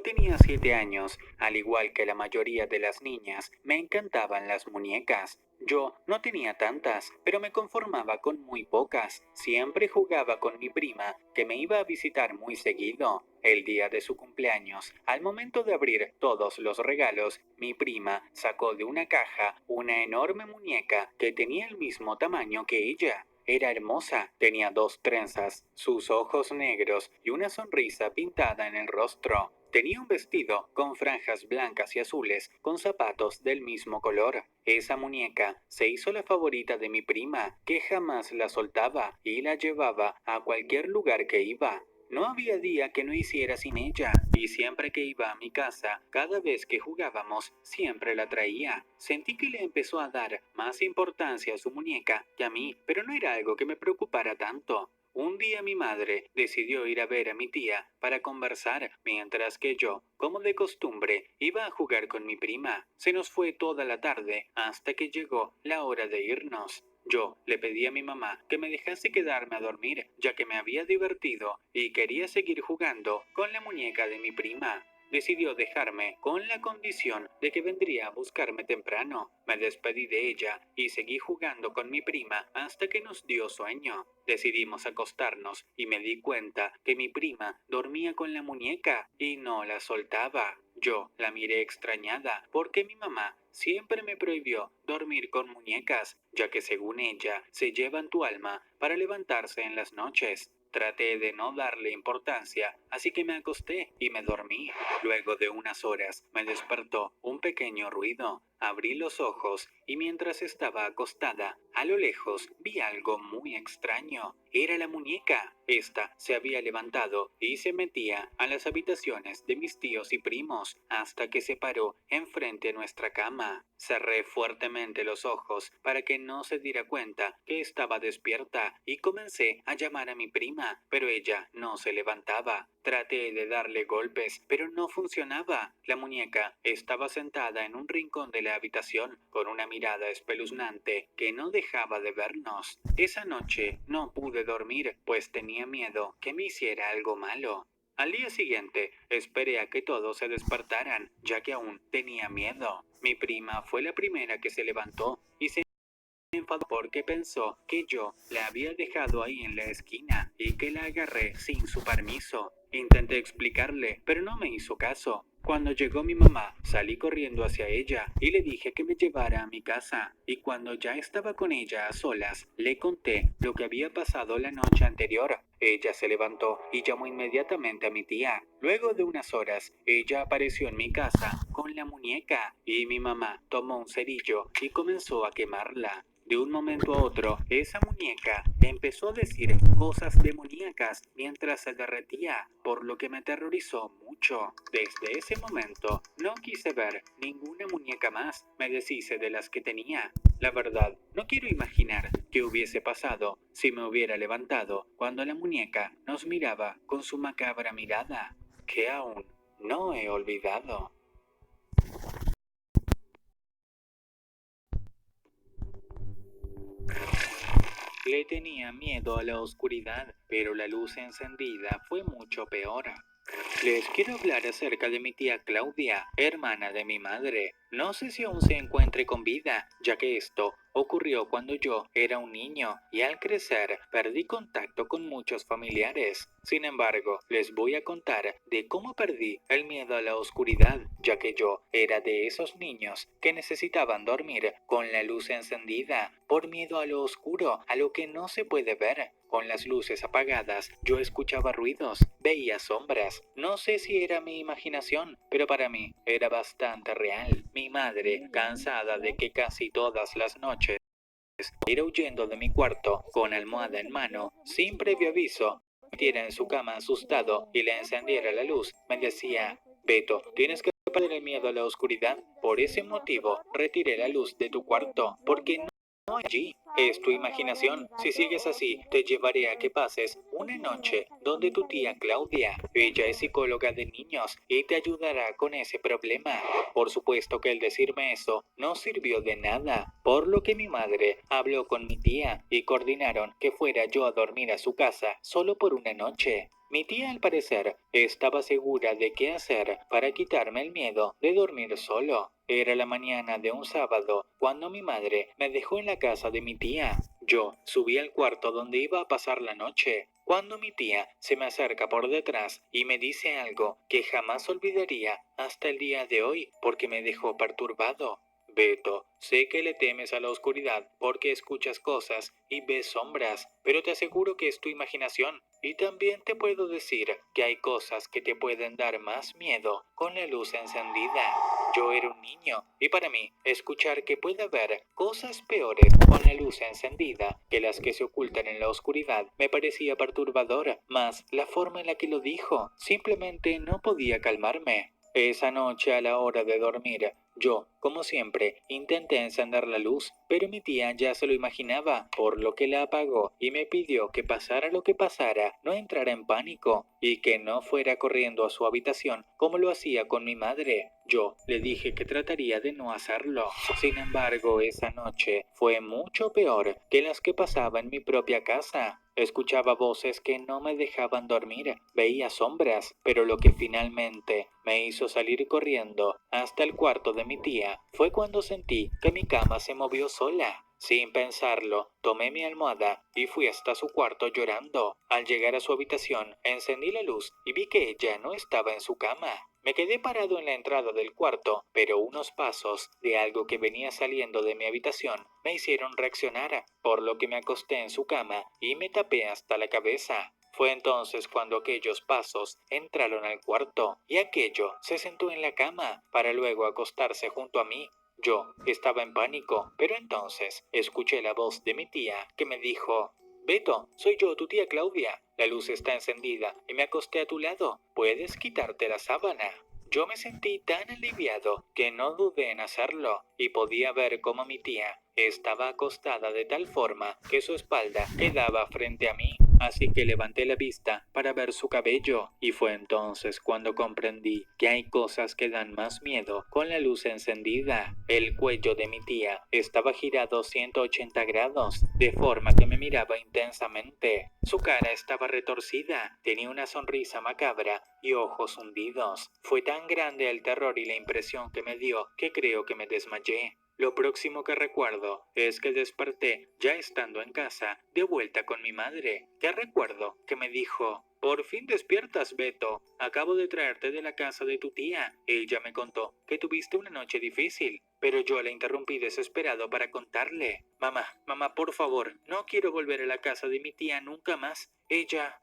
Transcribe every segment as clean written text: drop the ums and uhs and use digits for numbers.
Tenía 7 años. Al igual que la mayoría de las niñas, me encantaban las muñecas. Yo no tenía tantas, pero me conformaba con muy pocas. Siempre jugaba con mi prima, que me iba a visitar muy seguido. El día de su cumpleaños, al momento de abrir todos los regalos, mi prima sacó de una caja una enorme muñeca que tenía el mismo tamaño que ella. Era hermosa, tenía 2 trenzas, sus ojos negros y una sonrisa pintada en el rostro. Tenía un vestido con franjas blancas y azules, con zapatos del mismo color. Esa muñeca se hizo la favorita de mi prima, que jamás la soltaba y la llevaba a cualquier lugar que iba. No había día que no hiciera sin ella, y siempre que iba a mi casa, cada vez que jugábamos, siempre la traía. Sentí que le empezó a dar más importancia a su muñeca que a mí, pero no era algo que me preocupara tanto. Un día mi madre decidió ir a ver a mi tía para conversar, mientras que yo, como de costumbre, iba a jugar con mi prima. Se nos fue toda la tarde hasta que llegó la hora de irnos. Yo le pedí a mi mamá que me dejase quedarme a dormir, ya que me había divertido y quería seguir jugando con la muñeca de mi prima. Decidió dejarme con la condición de que vendría a buscarme temprano. Me despedí de ella y seguí jugando con mi prima hasta que nos dio sueño. Decidimos acostarnos y me di cuenta que mi prima dormía con la muñeca y no la soltaba. Yo la miré extrañada porque mi mamá siempre me prohibió dormir con muñecas, ya que según ella se llevan tu alma para levantarse en las noches. Traté de no darle importancia, así que me acosté y me dormí. Luego de unas horas me despertó un pequeño ruido. Abrí los ojos y mientras estaba acostada, a lo lejos vi algo muy extraño. Era la muñeca. Esta se había levantado y se metía a las habitaciones de mis tíos y primos hasta que se paró enfrente a nuestra cama. Cerré fuertemente los ojos para que no se diera cuenta que estaba despierta y comencé a llamar a mi prima, pero ella no se levantaba. Traté de darle golpes, pero no funcionaba. La muñeca estaba sentada en un rincón de la habitación con una mirada espeluznante que no dejaba de vernos. Esa noche no pude dormir, pues tenía miedo que me hiciera algo malo. Al día siguiente, esperé a que todos se despertaran, ya que aún tenía miedo. Mi prima fue la primera que se levantó y se enfadó porque pensó que yo la había dejado ahí en la esquina y que la agarré sin su permiso. Intenté explicarle, pero no me hizo caso. Cuando llegó mi mamá, salí corriendo hacia ella y le dije que me llevara a mi casa. Y cuando ya estaba con ella a solas, le conté lo que había pasado la noche anterior. Ella se levantó y llamó inmediatamente a mi tía. Luego de unas horas, ella apareció en mi casa con la muñeca y mi mamá tomó un cerillo y comenzó a quemarla. De un momento a otro, esa muñeca empezó a decir cosas demoníacas mientras se derretía, por lo que me aterrorizó mucho. Desde ese momento, no quise ver ninguna muñeca más. Me deshice de las que tenía. La verdad, no quiero imaginar qué hubiese pasado si me hubiera levantado cuando la muñeca nos miraba con su macabra mirada, que aún no he olvidado. Le tenía miedo a la oscuridad, pero la luz encendida fue mucho peor. Les quiero hablar acerca de mi tía Claudia, hermana de mi madre. No sé si aún se encuentre con vida, ya que esto ocurrió cuando yo era un niño y al crecer perdí contacto con muchos familiares. Sin embargo, les voy a contar de cómo perdí el miedo a la oscuridad, ya que yo era de esos niños que necesitaban dormir con la luz encendida, por miedo a lo oscuro, a lo que no se puede ver. Con las luces apagadas, yo escuchaba ruidos, veía sombras. No sé si era mi imaginación, pero para mí era bastante real. Mi madre, cansada de que casi todas las noches ir huyendo de mi cuarto con almohada en mano, sin previo aviso, me metiera en su cama asustado y le encendiera la luz, me decía: Beto, tienes que perder el miedo a la oscuridad. Por ese motivo, retiré la luz de tu cuarto, porque no hay allí. Es tu imaginación. Si sigues así, te llevaré a que pases una noche donde tu tía Claudia, ella es psicóloga de niños y te ayudará con ese problema. Por supuesto que el decirme eso no sirvió de nada, por lo que mi madre habló con mi tía y coordinaron que fuera yo a dormir a su casa solo por una noche. Mi tía al parecer estaba segura de qué hacer para quitarme el miedo de dormir solo. Era la mañana de un sábado cuando mi madre me dejó en la casa de mi tía. Yo subí al cuarto donde iba a pasar la noche, cuando mi tía se me acerca por detrás y me dice algo que jamás olvidaría hasta el día de hoy porque me dejó perturbado. Beto, sé que le temes a la oscuridad porque escuchas cosas y ves sombras, pero te aseguro que es tu imaginación. Y también te puedo decir que hay cosas que te pueden dar más miedo con la luz encendida. Yo era un niño y para mí escuchar que puede haber cosas peores con la luz encendida que las que se ocultan en la oscuridad me parecía perturbador, más la forma en la que lo dijo, simplemente no podía calmarme. Esa noche a la hora de dormir, yo, como siempre, intenté encender la luz, pero mi tía ya se lo imaginaba, por lo que la apagó y me pidió que pasara lo que pasara, no entrara en pánico y que no fuera corriendo a su habitación como lo hacía con mi madre. Yo le dije que trataría de no hacerlo. Sin embargo, esa noche fue mucho peor que las que pasaba en mi propia casa. Escuchaba voces que no me dejaban dormir, veía sombras, pero lo que finalmente me hizo salir corriendo hasta el cuarto de mi tía fue cuando sentí que mi cama se movió sola. Sin pensarlo, tomé mi almohada y fui hasta su cuarto llorando. Al llegar a su habitación, encendí la luz y vi que ella no estaba en su cama. Me quedé parado en la entrada del cuarto, pero unos pasos de algo que venía saliendo de mi habitación me hicieron reaccionar, por lo que me acosté en su cama y me tapé hasta la cabeza. Fue entonces cuando aquellos pasos entraron al cuarto y aquello se sentó en la cama para luego acostarse junto a mí. Yo estaba en pánico, pero entonces escuché la voz de mi tía que me dijo: Beto, soy yo, tu tía Claudia. La luz está encendida y me acosté a tu lado. ¿Puedes quitarte la sábana? Yo me sentí tan aliviado que no dudé en hacerlo y podía ver cómo mi tía estaba acostada de tal forma que su espalda quedaba frente a mí. Así que levanté la vista para ver su cabello y fue entonces cuando comprendí que hay cosas que dan más miedo con la luz encendida. El cuello de mi tía estaba girado 180 grados, de forma que me miraba intensamente. Su cara estaba retorcida, tenía una sonrisa macabra y ojos hundidos. Fue tan grande el terror y la impresión que me dio que creo que me desmayé. Lo próximo que recuerdo es que desperté ya estando en casa, de vuelta con mi madre, que recuerdo que me dijo: por fin despiertas, Beto. Acabo de traerte de la casa de tu tía. Ella me contó que tuviste una noche difícil, pero yo la interrumpí desesperado para contarle. Mamá, por favor, no quiero volver a la casa de mi tía nunca más. Ella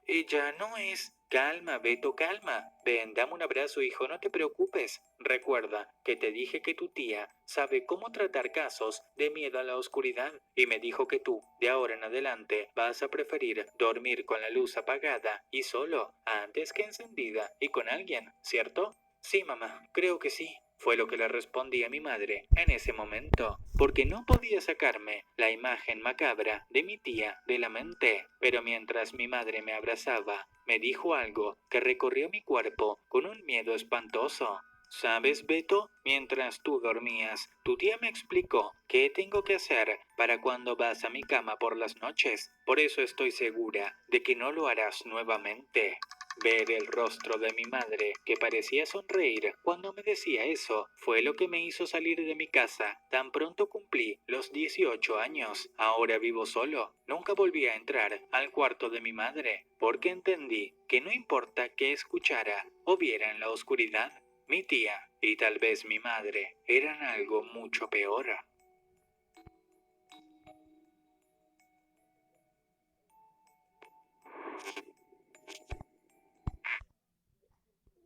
no es... Calma, Beto, calma. Ven, dame un abrazo, hijo, no te preocupes. Recuerda que te dije que tu tía sabe cómo tratar casos de miedo a la oscuridad y me dijo que tú, de ahora en adelante, vas a preferir dormir con la luz apagada y solo, antes que encendida y con alguien, ¿cierto? Sí, mamá, creo que sí. Fue lo que le respondí a mi madre en ese momento, porque no podía sacarme la imagen macabra de mi tía de la mente. Pero mientras mi madre me abrazaba, me dijo algo que recorrió mi cuerpo con un miedo espantoso. ¿Sabes, Beto? Mientras tú dormías, tu tía me explicó qué tengo que hacer para cuando vas a mi cama por las noches. Por eso estoy segura de que no lo harás nuevamente. Ver el rostro de mi madre, que parecía sonreír cuando me decía eso, fue lo que me hizo salir de mi casa. Tan pronto cumplí los 18 años. Ahora vivo solo. Nunca volví a entrar al cuarto de mi madre, porque entendí que no importa qué escuchara o viera en la oscuridad, mi tía y tal vez mi madre eran algo mucho peor.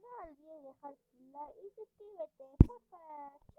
No olvides dejar tu like y suscríbete, porfa.